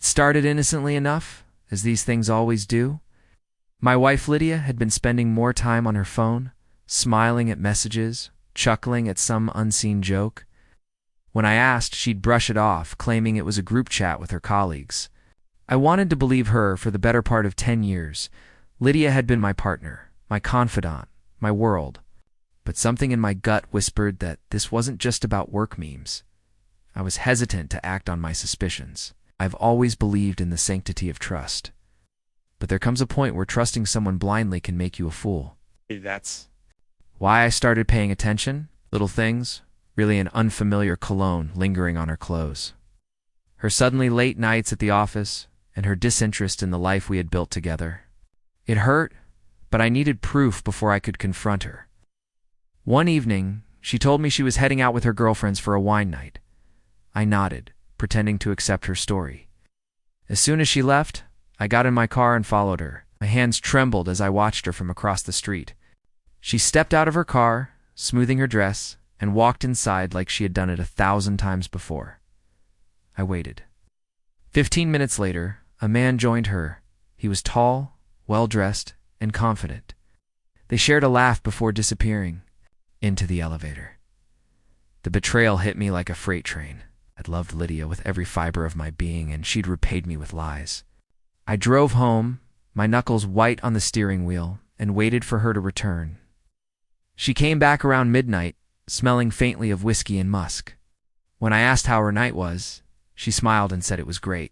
It started innocently enough, as these things always do. My wife Lydia had been spending more time on her phone, smiling at messages, chuckling at some unseen joke. When I asked, she'd brush it off, claiming it was a group chat with her colleagues. I wanted to believe her for the better part of 10 years. Lydia had been my partner, my confidant, my world. But something in my gut whispered that this wasn't just about work memes. I was hesitant to act on my suspicions. I've always believed in the sanctity of trust. But there comes a point where trusting someone blindly can make you a fool. That's why I started paying attention. Little things, really an unfamiliar cologne lingering on her clothes. Her suddenly late nights at the office, and her disinterest in the life we had built together. It hurt, but I needed proof before I could confront her. One evening, she told me she was heading out with her girlfriends for a wine night. I nodded, pretending to accept her story. As soon as she left, I got in my car and followed her. My hands trembled as I watched her from across the street. She stepped out of her car, smoothing her dress, and walked inside like she had done it 1,000 times before. I waited. 15 minutes later, a man joined her. He was tall, well-dressed, and confident. They shared a laugh before disappearing into the elevator. The betrayal hit me like a freight train. I'd loved Lydia with every fiber of my being, and she'd repaid me with lies. I drove home, my knuckles white on the steering wheel, and waited for her to return. She came back around midnight, smelling faintly of whiskey and musk. When I asked how her night was, she smiled and said it was great.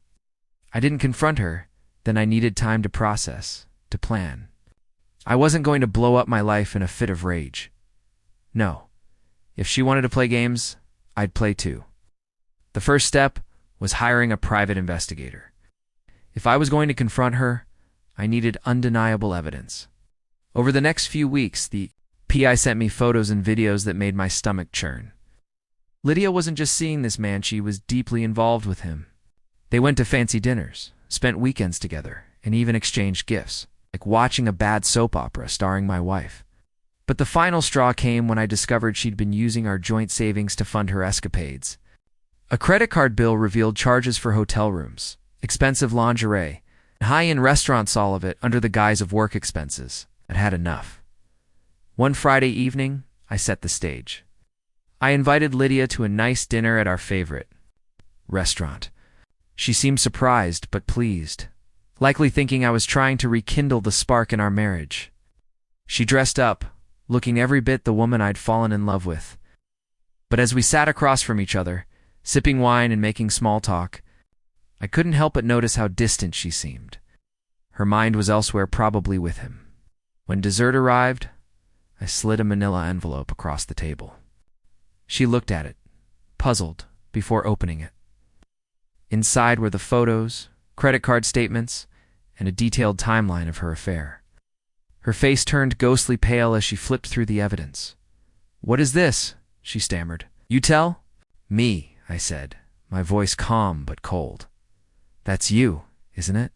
I didn't confront her, then I needed time to process, to plan. I wasn't going to blow up my life in a fit of rage. No. If she wanted to play games, I'd play too. The first step was hiring a private investigator. If I was going to confront her, I needed undeniable evidence. Over the next few weeks, the PI sent me photos and videos that made my stomach churn. Lydia wasn't just seeing this man, she was deeply involved with him. They went to fancy dinners, spent weekends together, and even exchanged gifts, like watching a bad soap opera starring my wife. But the final straw came when I discovered she'd been using our joint savings to fund her escapades. A credit card bill revealed charges for hotel rooms, expensive lingerie, high-end restaurants, all of it under the guise of work expenses. I'd had enough. One Friday evening, I set the stage. I invited Lydia to a nice dinner at our favorite restaurant. She seemed surprised but pleased, likely thinking I was trying to rekindle the spark in our marriage. She dressed up, looking every bit the woman I'd fallen in love with. But as we sat across from each other, sipping wine and making small talk, I couldn't help but notice how distant she seemed. Her mind was elsewhere, probably with him. When dessert arrived, I slid a manila envelope across the table. She looked at it, puzzled, before opening it. Inside were the photos, credit card statements, and a detailed timeline of her affair. Her face turned ghostly pale as she flipped through the evidence. "What is this?" she stammered. "You tell?" "Me," I said, my voice calm but cold. "That's you, isn't it?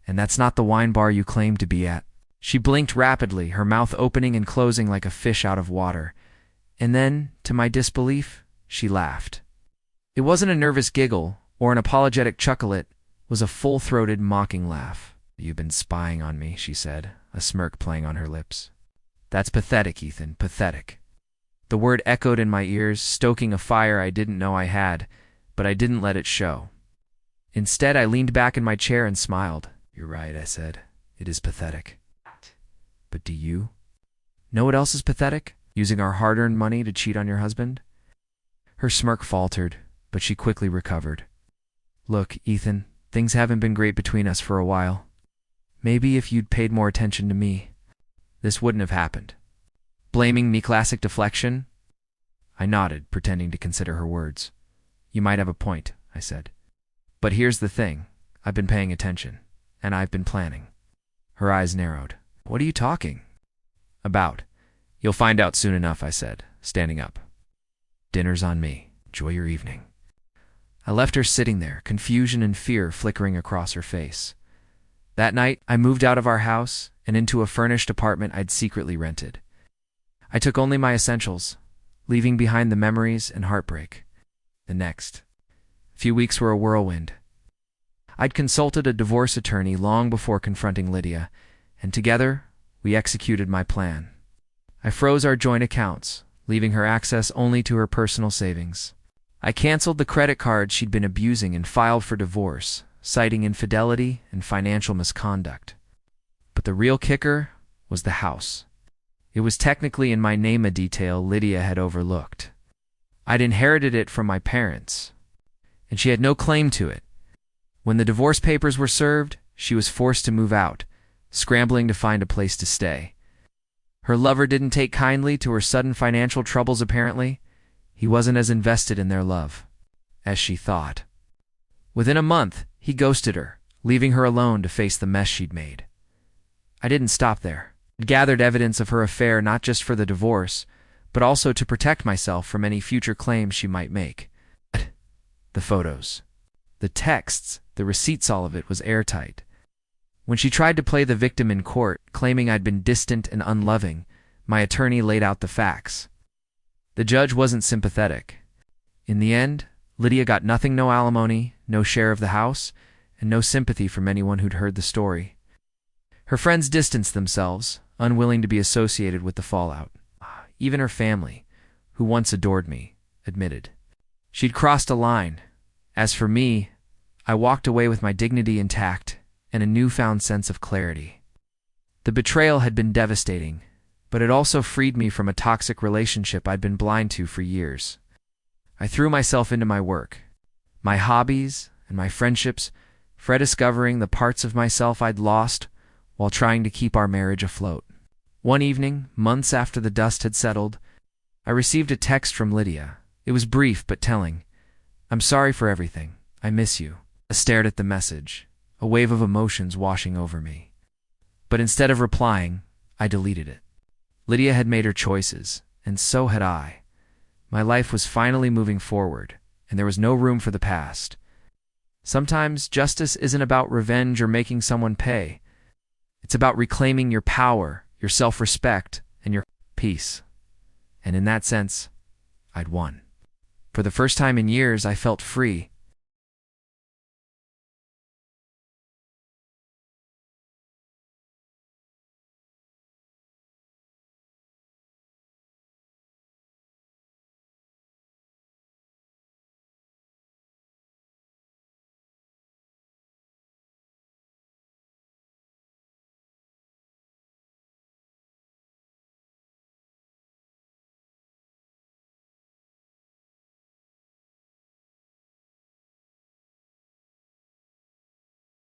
And that's not the wine bar you claim to be at." She blinked rapidly, her mouth opening and closing like a fish out of water. And then, to my disbelief, she laughed. It wasn't a nervous giggle or an apologetic chuckle, it was a full-throated, mocking laugh. "You've been spying on me," she said, a smirk playing on her lips. "That's pathetic, Ethan, pathetic." The word echoed in my ears, stoking a fire I didn't know I had, but I didn't let it show. Instead, I leaned back in my chair and smiled. "You're right," I said. "It is pathetic." "But do you know what else is pathetic? Using our hard-earned money to cheat on your husband?" Her smirk faltered, but she quickly recovered. "Look, Ethan, things haven't been great between us for a while. Maybe if you'd paid more attention to me, this wouldn't have happened." "Blaming me, classic deflection?" I nodded, pretending to consider her words. "You might have a point," I said. "But here's the thing. I've been paying attention, and I've been planning." Her eyes narrowed. "What are you talking about?" "You'll find out soon enough," I said, standing up. "Dinner's on me. Enjoy your evening." I left her sitting there, confusion and fear flickering across her face. That night, I moved out of our house and into a furnished apartment I'd secretly rented. I took only my essentials, leaving behind the memories and heartbreak. The next few weeks were a whirlwind. I'd consulted a divorce attorney long before confronting Lydia, and together we executed my plan. I froze our joint accounts, leaving her access only to her personal savings. I canceled the credit card she'd been abusing and filed for divorce, citing infidelity and financial misconduct. But the real kicker was the house. It was technically in my name, a detail Lydia had overlooked. I'd inherited it from my parents, and she had no claim to it. When the divorce papers were served, she was forced to move out, scrambling to find a place to stay. Her lover didn't take kindly to her sudden financial troubles, apparently. He wasn't as invested in their love as she thought. Within a month, he ghosted her, leaving her alone to face the mess she'd made. I didn't stop there. I gathered evidence of her affair not just for the divorce, but also to protect myself from any future claims she might make. The photos, the texts, the receipts, all of it was airtight. When she tried to play the victim in court, claiming I'd been distant and unloving, my attorney laid out the facts. The judge wasn't sympathetic. In the end, Lydia got nothing: no alimony, no share of the house, and no sympathy from anyone who'd heard the story. Her friends distanced themselves, unwilling to be associated with the fallout. Even her family, who once adored me, admitted she'd crossed a line. As for me, I walked away with my dignity intact and a newfound sense of clarity. The betrayal had been devastating, but it also freed me from a toxic relationship I'd been blind to for years. I threw myself into my work, my hobbies, and my friendships, rediscovering the parts of myself I'd lost while trying to keep our marriage afloat. One evening, months after the dust had settled, I received a text from Lydia. It was brief but telling. "I'm sorry for everything. I miss you." I stared at the message, a wave of emotions washing over me. But instead of replying, I deleted it. Lydia had made her choices, and so had I. My life was finally moving forward, and there was no room for the past. Sometimes justice isn't about revenge or making someone pay. It's about reclaiming your power, your self-respect, and your peace. And in that sense, I'd won. For the first time in years, I felt free,